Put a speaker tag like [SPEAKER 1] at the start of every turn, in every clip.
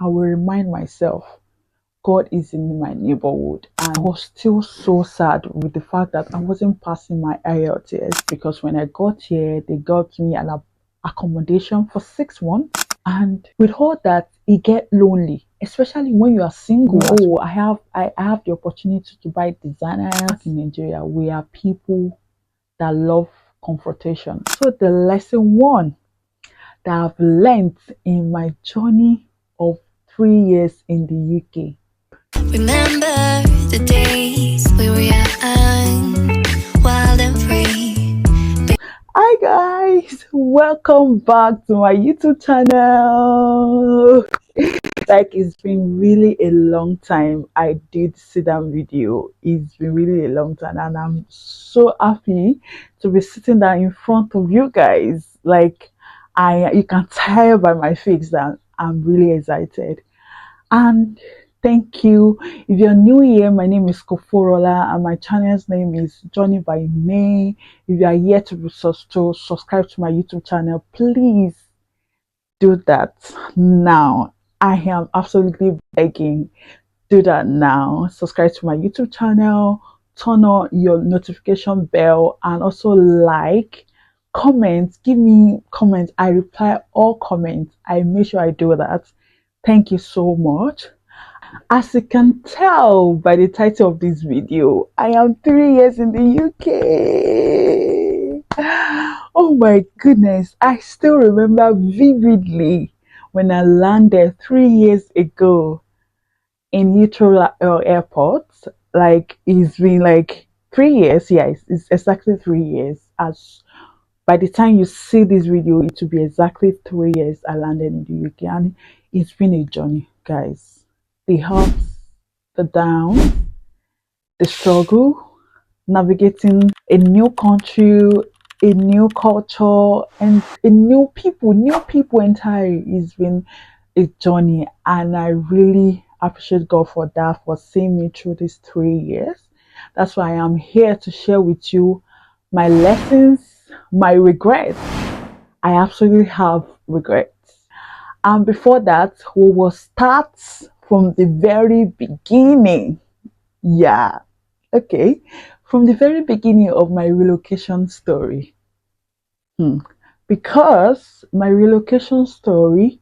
[SPEAKER 1] I will remind myself God is in my neighborhood. And I was still so sad with the fact that I wasn't passing my IELTS, because when I got here, they got me an accommodation for 6 months. And with all that, it get lonely, especially when you are single. Oh, I have the opportunity to buy designers. In Nigeria, we are people that love confrontation. So the lesson one that I've learned in my journey of 3 years in the UK.
[SPEAKER 2] Remember the days we were young, wild and free.
[SPEAKER 1] Hi guys, welcome back to my YouTube channel. Like, it's been really a long time I did sit down video. It's been really a long time, and I'm so happy to be sitting down in front of you guys. Like, you can tell by my face that I'm really excited. And thank you. If you're new here, my name is Koforola and my channel's name is Journey by May. If you are yet to subscribe to my YouTube channel, please do that now. I am absolutely begging. Do that now. Subscribe to my YouTube channel, turn on your notification bell, and also like, comment, give me comments. I reply all comments. I make sure I do that. Thank you so much. As you can tell by the title of this video, I am 3 years in the UK. Oh my goodness, I still remember vividly when I landed 3 years ago in Heathrow Airport. Like, it's been like 3 years. Yeah, it's exactly 3 years. As by the time you see this video, it will be exactly 3 years I landed in the UK, and it's been a journey, guys. The ups, the downs, the struggle, navigating a new country, a new culture, and a new people entirely. It's been a journey, and I really appreciate God for that, for seeing me through these 3 years. That's why I am here to share with you my lessons, my regrets. I absolutely have regrets. And before that, we will start from the very beginning. Yeah, okay. From the very beginning of my relocation story. Because my relocation story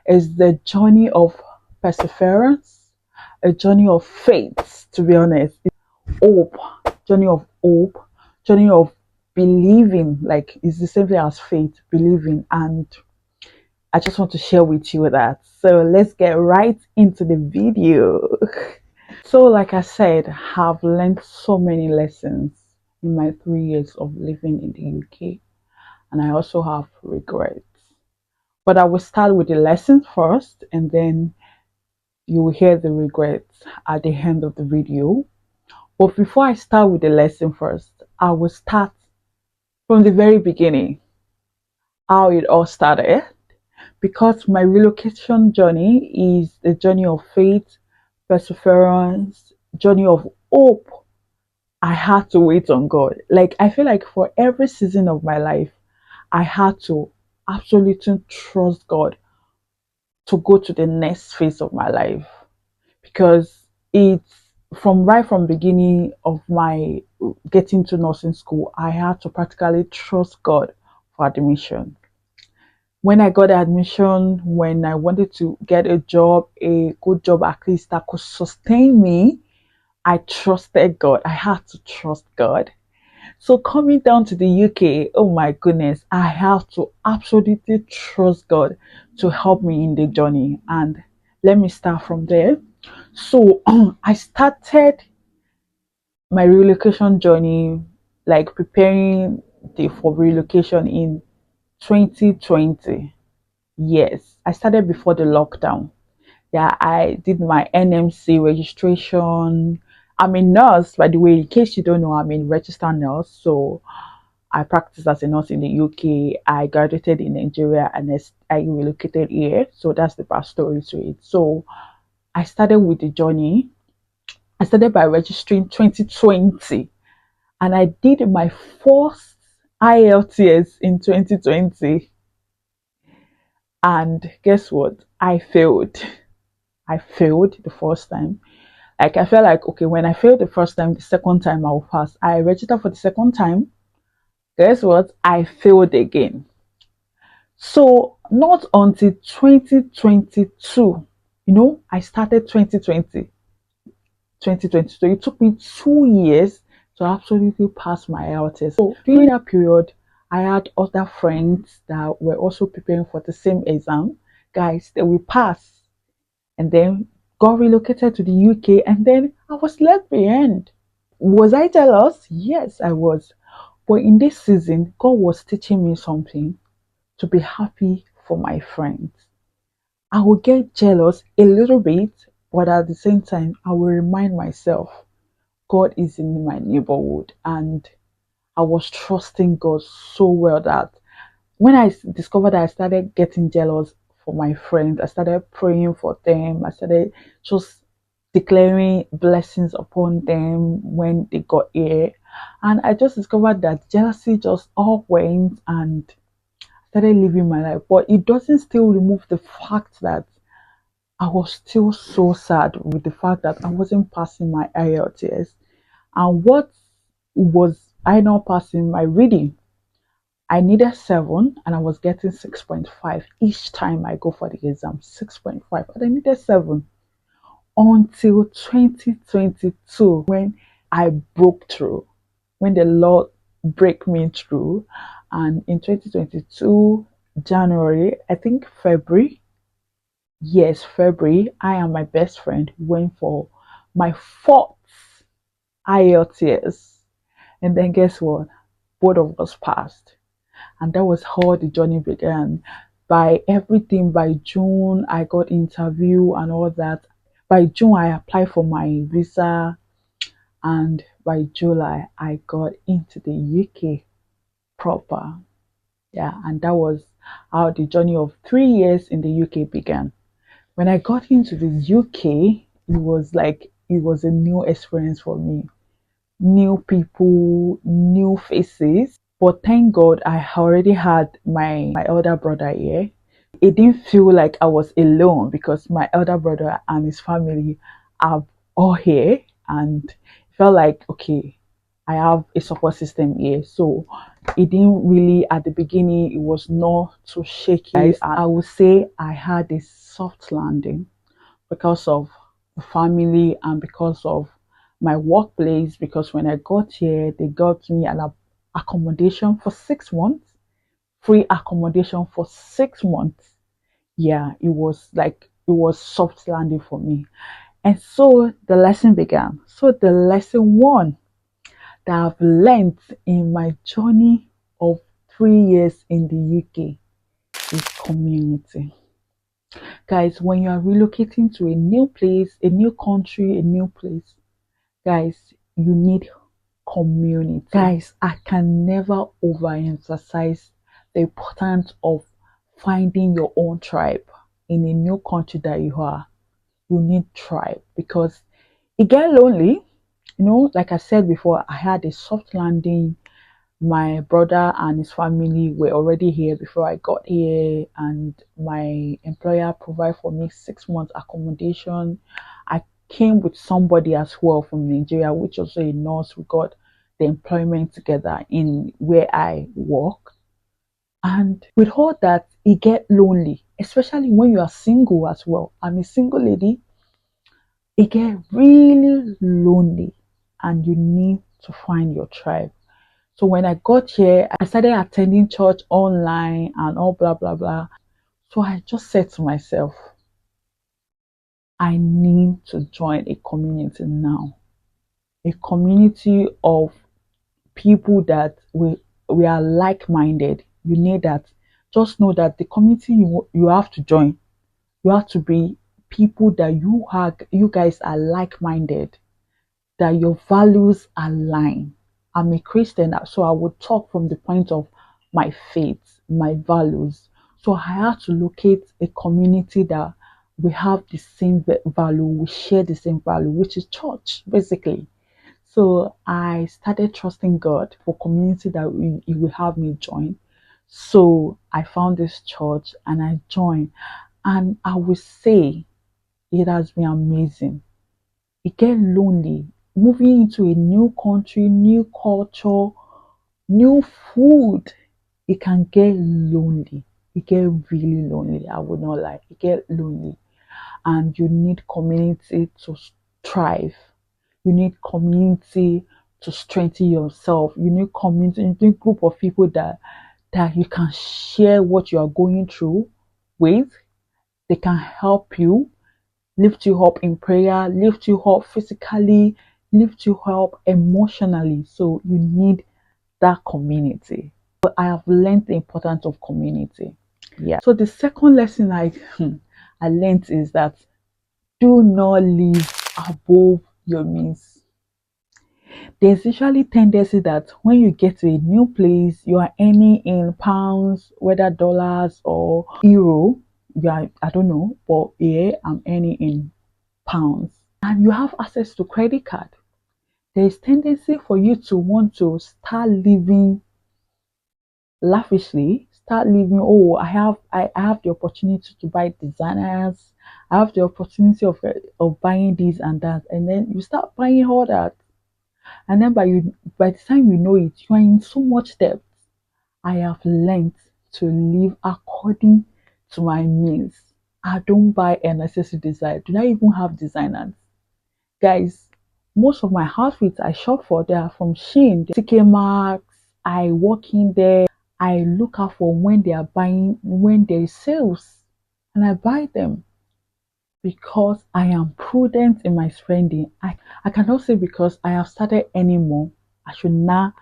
[SPEAKER 1] is the journey of perseverance, a journey of faith, to be honest. Hope, hope, journey of believing. Like, it's the same thing as faith, believing. And I just want to share with you that. So let's get right into the video. So, like I said, I've learned so many lessons in my 3 years of living in the UK, and I also have regrets. But I will start with the lessons first, and then you will hear the regrets at the end of the video. But before I start with the lesson first, I will start from the very beginning, how it all started, because my relocation journey is a journey of faith, perseverance, journey of hope. I had to wait on God. Like, I feel like for every season of my life, I had to absolutely trust God to go to the next phase of my life, because it's from right from beginning of my getting to nursing school, I had to practically trust God for admission. When I got admission, when I wanted to get a job, a good job at least that could sustain me, I trusted God. I had to trust God. So coming down to the UK, oh my goodness, I have to absolutely trust God to help me in the journey. And let me start from there. So I started my relocation journey, like preparing for relocation in 2020. Yes, I started before the lockdown. Yeah, I did my NMC registration. I'm a nurse, by the way. In case you don't know, I'm a registered nurse. So I practiced as a nurse in the UK. I graduated in Nigeria and I relocated here. So that's the backstory to it. So I started with the journey. I started by registering 2020, and I did my first IELTS in 2020. And guess what? I failed. I failed the first time. Like I felt like, okay, when I failed the first time, the second time I'll pass. I registered for the second time. Guess what? I failed again. So not until 2022, I started 2022. It took me 2 years to absolutely pass my LTS. So during that period, I had other friends that were also preparing for the same exam. Guys, they will pass and then got relocated to the UK, and then I was left behind. Was I jealous? Yes, I was. But in this season, God was teaching me something, to be happy for my friends. I will get jealous a little bit, but at the same time, I will remind myself God is in my neighborhood. And I was trusting God so well that when I discovered that, I started getting jealous for my friends, I started praying for them, I started just declaring blessings upon them when they got here. And I just discovered that jealousy just all went, and started living my life. But it doesn't still remove the fact that I was still so sad with the fact that I wasn't passing my IELTS. And what was I not passing my reading? I needed 7 and I was getting 6.5 each time I go for the exam. 6.5, and I needed 7 until 2022 when I broke through, when the Lord break me through. And in 2022, January, I think February, yes, February, I and my best friend went for my fourth IELTS. And then guess what? Both of us passed. And that was how the journey began. By everything, by June, I got interview and all that. By June, I applied for my visa, and by July, I got into the UK proper. Yeah, and that was how the journey of 3 years in the UK began. When I got into the UK, it was a new experience for me. New people, new faces. But thank God I already had my elder brother here. It didn't feel like I was alone because my elder brother and his family are all here, and it felt like, okay, I have a support system here. So it didn't really, at the beginning, it was not too shaky. Guys, I would say I had a soft landing because of the family and because of my workplace. Because when I got here, they got me an accommodation for 6 months, free accommodation for 6 months. Yeah, it was soft landing for me. And so the lesson began. So the lesson one that I've learned in my journey of 3 years in the UK is community. Guys, when you are relocating to a new place, a new country, a new place, guys, you need community. Guys, I can never overemphasize the importance of finding your own tribe in a new country that you are. You need tribe because it get lonely. Like I said before, I had a soft landing. My brother and his family were already here before I got here, and my employer provided for me 6 months accommodation. I came with somebody as well from Nigeria, which also a nurse. We got the employment together in where I work. And with all that, it get lonely, especially when you are single as well. I'm a single lady. It get really lonely, and you need to find your tribe. So when I got here, I started attending church online and all blah blah blah. So I just said to myself, I need to join a community now. A community of people that we are like-minded. You need that. Just know that the community you have to join, you have to be people that you guys are like-minded, that your values align. I'm a Christian, so I would talk from the point of my faith, my values. So I had to locate a community that we have the same value, we share the same value, which is church, basically. So I started trusting God for community that He will have me join. So I found this church and I joined. And I will say it has been amazing. It get lonely. Moving into a new country, new culture, new food, it can get lonely. It get really lonely. I would not lie. It get lonely, and you need community to thrive. You need community to strengthen yourself. You need community, you need group of people that you can share what you are going through with. They can help you, lift you up in prayer, lift you up physically, lift you up emotionally. So you need that community. But I have learned the importance of community. Yeah. So the second lesson I learned is that do not live above your means. There's usually tendency that when you get to a new place, you are earning in pounds, whether dollars or euro. You are, I don't know, but here I'm earning in pounds, and you have access to credit card. There is tendency for you to want to start living lavishly, start living. Oh, I have the opportunity to buy designers. I have the opportunity of buying this and that, and then you start buying all that, and then by the time you know it, you are in so much debt. I have learned to live according to my means. I don't buy unnecessary design. Do not even have designers. Guys, most of my outfits I shop for, they are from Shein, TK Maxx. I walk in there, I look out for when they are buying, when there is sales, and I buy them because I am prudent in my spending. I cannot say because I have started earning more, I should now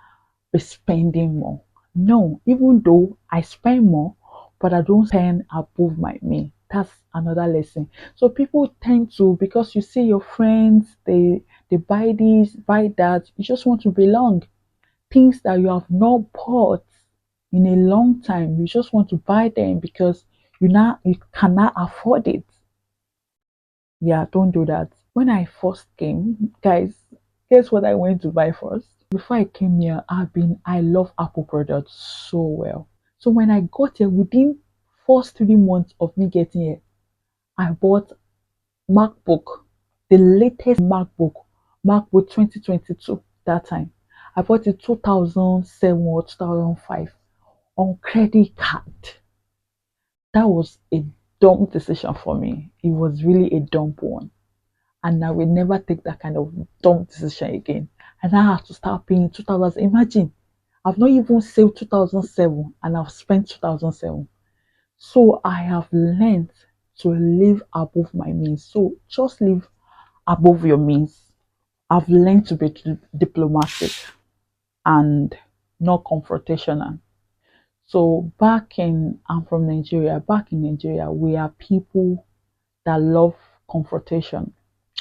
[SPEAKER 1] be spending more. No, even though I spend more, but I don't spend above my means. That's another lesson. So people tend to, because you see your friends, they buy this, buy that, you just want to belong. Things that you have not bought in a long time, you just want to buy them because you cannot afford it. Yeah, don't do that. When I first came, guys, guess what I went to buy first? Before I came here, I love Apple products so well. So when I got here, within first 3 months of me getting here, I bought MacBook, the latest MacBook 2022 that time. I bought it 2007 or 2005 on credit card. That was a dumb decision for me. It was really a dumb one. And I will never take that kind of dumb decision again. And I have to start paying 2000. Imagine, I've not even saved 2007 and I've spent 2007. So I have learned to live above my means. So just live above your means. I've learned to be diplomatic and not confrontational. So I'm from Nigeria. Back in Nigeria, we are people that love confrontation.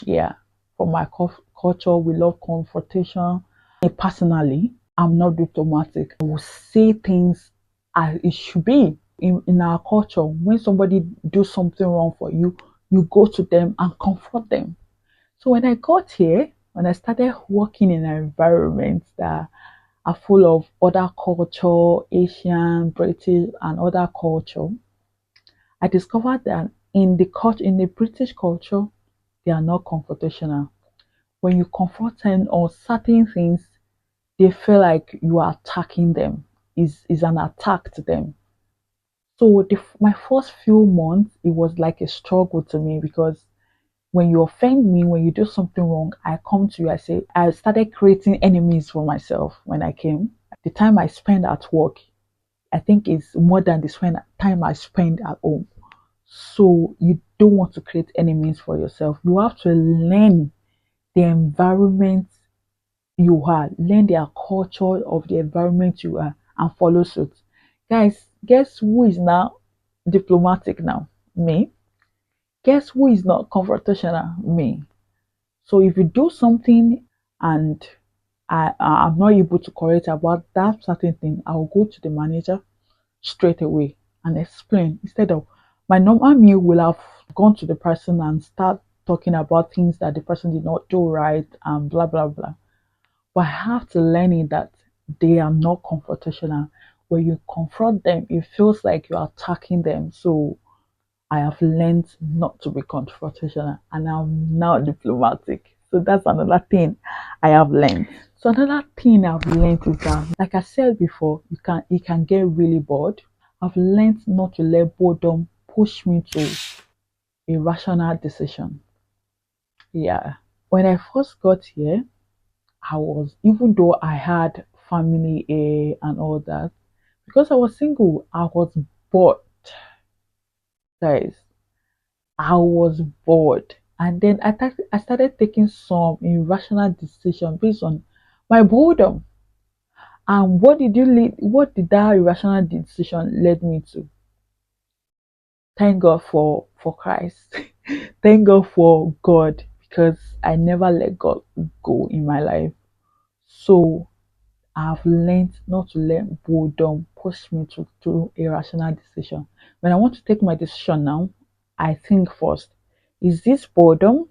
[SPEAKER 1] Yeah, from my culture, we love confrontation. Me personally, I'm not diplomatic. I will say things as it should be. In our culture, when somebody do something wrong for you, you go to them and confront them. So when I got here, when I started working in an environment that are full of other culture, Asian, British, and other culture, I discovered that in the British culture, they are not confrontational. When you confront them on certain things, they feel like you are attacking them. Is an attack to them. So my first few months, it was like a struggle to me because when you offend me, when you do something wrong, I come to you, I started creating enemies for myself when I came. The time I spend at work, I think is more than the time I spend at home. So you don't want to create enemies for yourself. You have to learn the environment you are, learn their culture of the environment you are, and follow suit. Guys, guess who is now diplomatic now? Me. Guess who is not confrontational? Me. So if you do something and I'm not able to correct about that certain thing, I'll go to the manager straight away and explain instead of my normal me will have gone to the person and start talking about things that the person did not do right and blah blah blah. But I have to learn it that they are not confrontational. When you confront them, it feels like you're attacking them. So I have learned not to be confrontational, and I'm now diplomatic. So that's another thing I have learned. So another thing I've learned is that, like I said before, you can get really bored. I've learned not to let boredom push me to a rational decision. Yeah. When I first got here, I was, even though I had family and all that, because I was single, I was bored, guys. I was bored. And then I started taking some irrational decision based on my boredom. And what did that irrational decision lead me to? Thank God for Christ. Thank God for God, because I never let God go in my life. So I've learned not to let boredom push me to do a rational decision. When I want to take my decision now, I think first, is this boredom?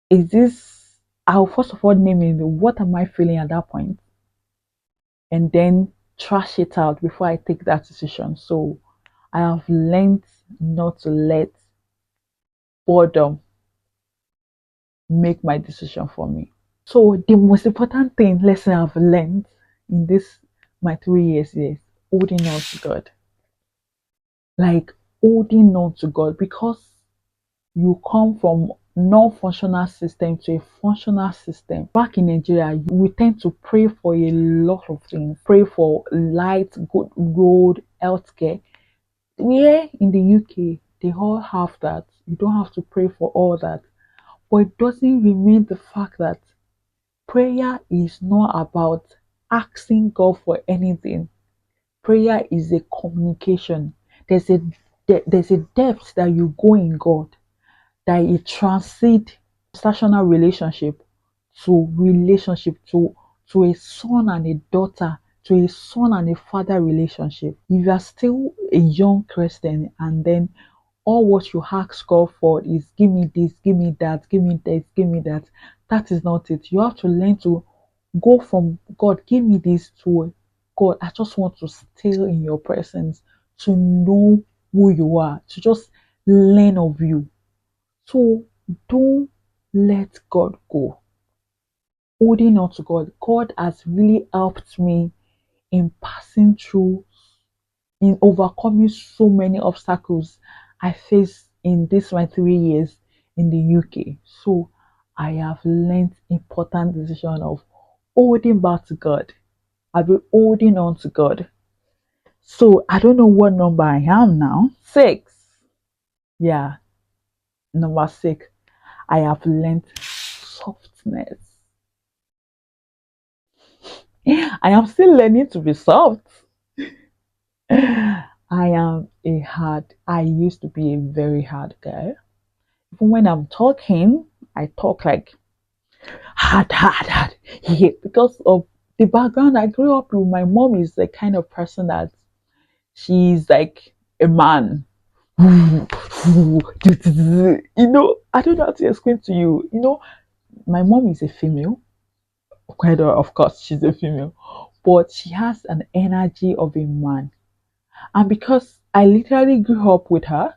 [SPEAKER 1] Is this, I'll first of all name it, what am I feeling at that point? And then trash it out before I take that decision. So I have learned not to let boredom make my decision for me. So the most important thing lesson I've learned in this my 3 years is holding on to God. Like holding on to God, because you come from non-functional system to a functional system. Back in Nigeria, we tend to pray for a lot of things. Pray for light, good road, healthcare. Here in the UK, they all have that. You don't have to pray for all that. But it doesn't remain the fact that prayer is not about asking God for anything. Prayer is a communication. There's a there's a depth that you go in God, that it transcends stational relationship to to a son and a daughter, to a son and a father relationship. If you are still a young Christian and then all what you ask God for is give me this, give me that, give me this, give me that, that is not it. You have to learn to go from God, give me this, to God, I just want to stay in your presence, to know who you are, to just learn of you. So don't let God go. Holding on to God. God has really helped me in passing through, in overcoming so many obstacles I faced in this my 3 years in the UK. So I have learned important decision of holding back to God. I've been holding on to God. So I don't know what number I am now. 6. Yeah, number 6. I have learned softness. I am still learning to be soft. I used to be a very hard guy. Even when I'm talking, I talk like hard, hard, hard. Yeah, because of the background I grew up with. My mom is the kind of person that she's like a man. I don't know how to explain to you. My mom is a female. Quite of course, she's a female, but she has an energy of a man. And because I literally grew up with her,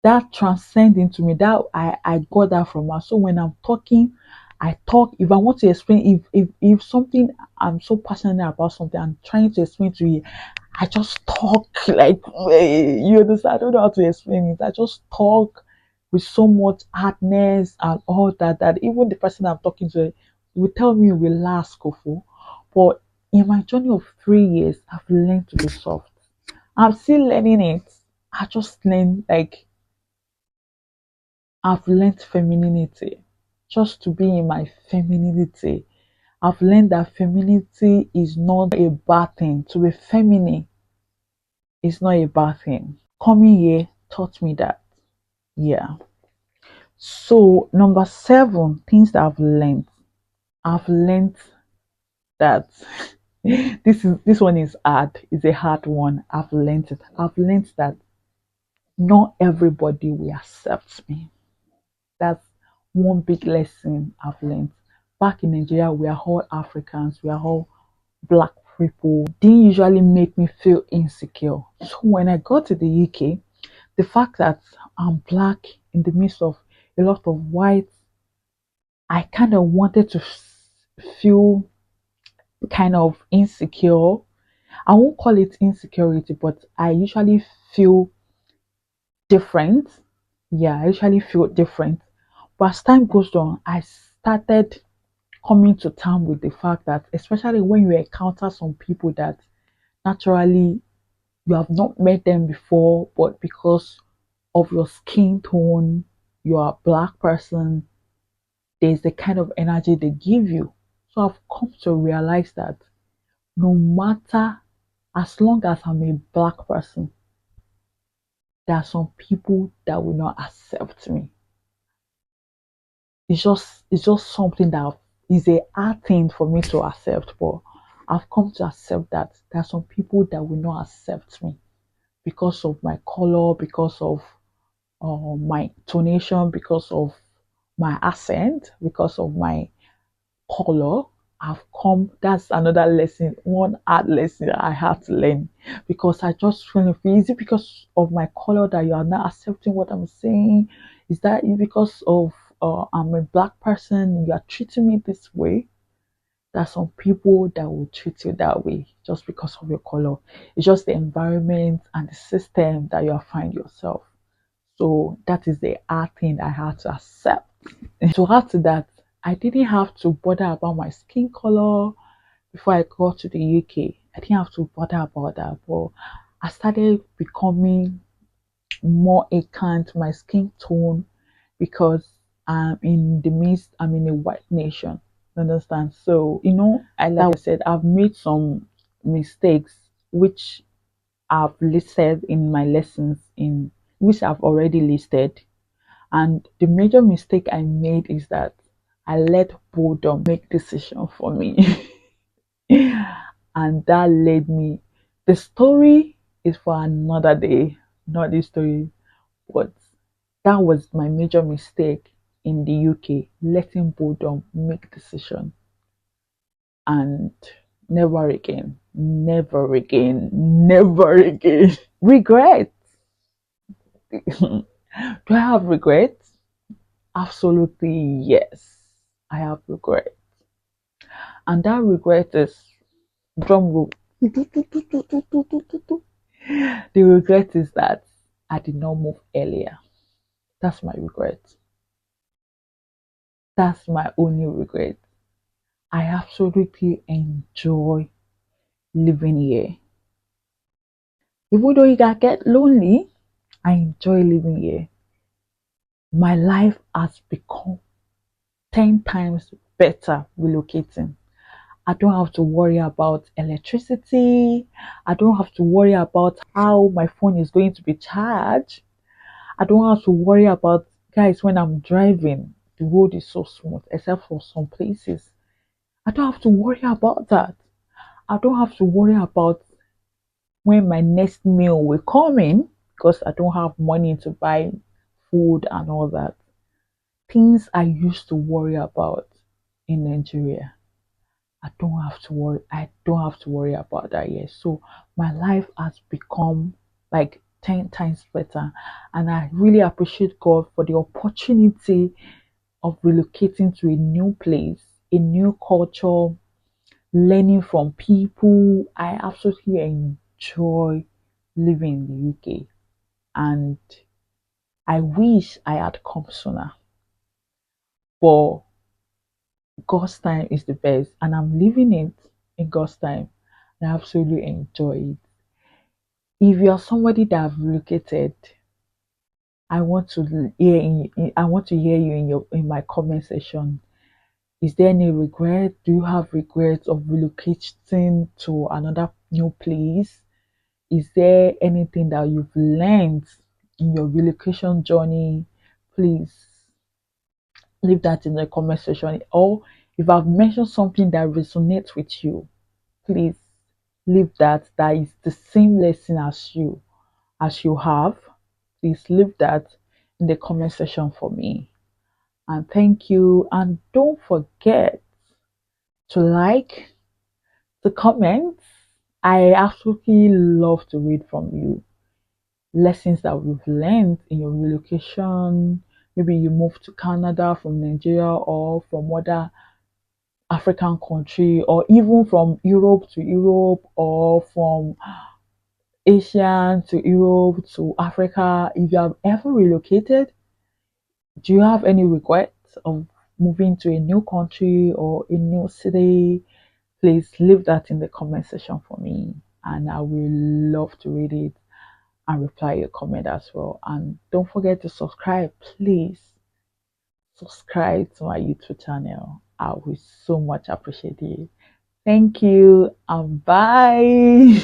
[SPEAKER 1] that transcends into me. That I got that from her. So when I'm talking, I talk. If I want to explain, if something, I'm so passionate about something, I'm trying to explain to you, I just talk like, you understand. I don't know how to explain it. I just talk with so much hardness and all that, that even the person I'm talking to will tell me, relax, Kofu. But in my journey of 3 years, I've learned to be soft. I'm still learning it. I just learned, like, I've learned femininity, just to be in my femininity. I've learned that femininity is not a bad thing. To be feminine is not a bad thing. Coming here taught me that. Yeah. So number 7, things that I've learned. I've learned that this one is hard. It's a hard one. I've learned it. I've learned that not everybody will accept me. That's one big lesson I've learned. Back in Nigeria, we are all Africans, we are all black people. Didn't usually make me feel insecure. So when I got to the UK, the fact that I'm black in the midst of a lot of whites, I kind of wanted to feel kind of insecure. I won't call it insecurity, but I usually feel different. Yeah, I usually feel different. But as time goes on, I started coming to terms with the fact that, especially when you encounter some people that naturally you have not met them before, but because of your skin tone, you are a black person, there's the kind of energy they give you. So I've come to realize that no matter, as long as I'm a black person, there are some people that will not accept me. It's just something that is a hard thing for me to accept, but I've come to accept that there are some people that will not accept me because of my color, because of my tonation, because of my accent, because of my color. I've come, that's another lesson, one hard lesson that I had to learn, because I just feel, is it because of my color that you are not accepting what I'm saying? Is that because of I'm a black person, you are treating me this way? There's some people that will treat you that way just because of your color. It's just the environment and the system that you find yourself. So that is the hard thing I had to accept. And to add to that, I didn't have to bother about my skin color before I got to the UK. I didn't have to bother about that, but I started becoming more akin to my skin tone because I'm in a white nation. You understand? So, like I said, I've made some mistakes which I've listed in my lessons, in which I've already listed. And the major mistake I made is that I let boredom make decision for me. And that led me. The story is for another day, not this story, but that was my major mistake in the UK, letting boredom make decision. And never again, never again, never again. Regret. Do I have regrets? Absolutely yes. I have regret. And that regret is, drum roll. The regret is that I did not move earlier. That's my regret. That's my only regret. I absolutely enjoy living here. Even though you can get lonely, I enjoy living here. My life has become 10 times better relocating. I don't have to worry about electricity. I don't have to worry about how my phone is going to be charged. I don't have to worry about, guys, when I'm driving, the road is so smooth, except for some places. I don't have to worry about that. I don't have to worry about when my next meal will come in because I don't have money to buy food and all that. Things I used to worry about in Nigeria. I don't have to worry about that yet. So my life has become like 10 times better. And I really appreciate God for the opportunity of relocating to a new place, a new culture, learning from people. I absolutely enjoy living in the UK. And I wish I had come sooner. But God's time is the best, and I'm living it in God's time. And I absolutely enjoy it. If you are somebody that have relocated, I want to hear you in my comment section. Is there any regret? Do you have regrets of relocating to another new place? Is there anything that you've learned in your relocation journey? Please leave that in the comment section. Or if I've mentioned something that resonates with you, please leave that is the same lesson as you have. Please leave that in the comment section for me. And thank you. And don't forget to like, to comment. I absolutely love to read from you. lessons that we've learned in your relocation. Maybe you moved to Canada from Nigeria or from other African country, or even from Europe to Europe, or from Asia to Europe to Africa. If you have ever relocated, do you have any regrets of moving to a new country or a new city? Please leave that in the comment section for me, and I will love to read it and reply your comment as well. And don't forget to subscribe, please. Subscribe to my YouTube channel. I will so much appreciate it. Thank you and bye.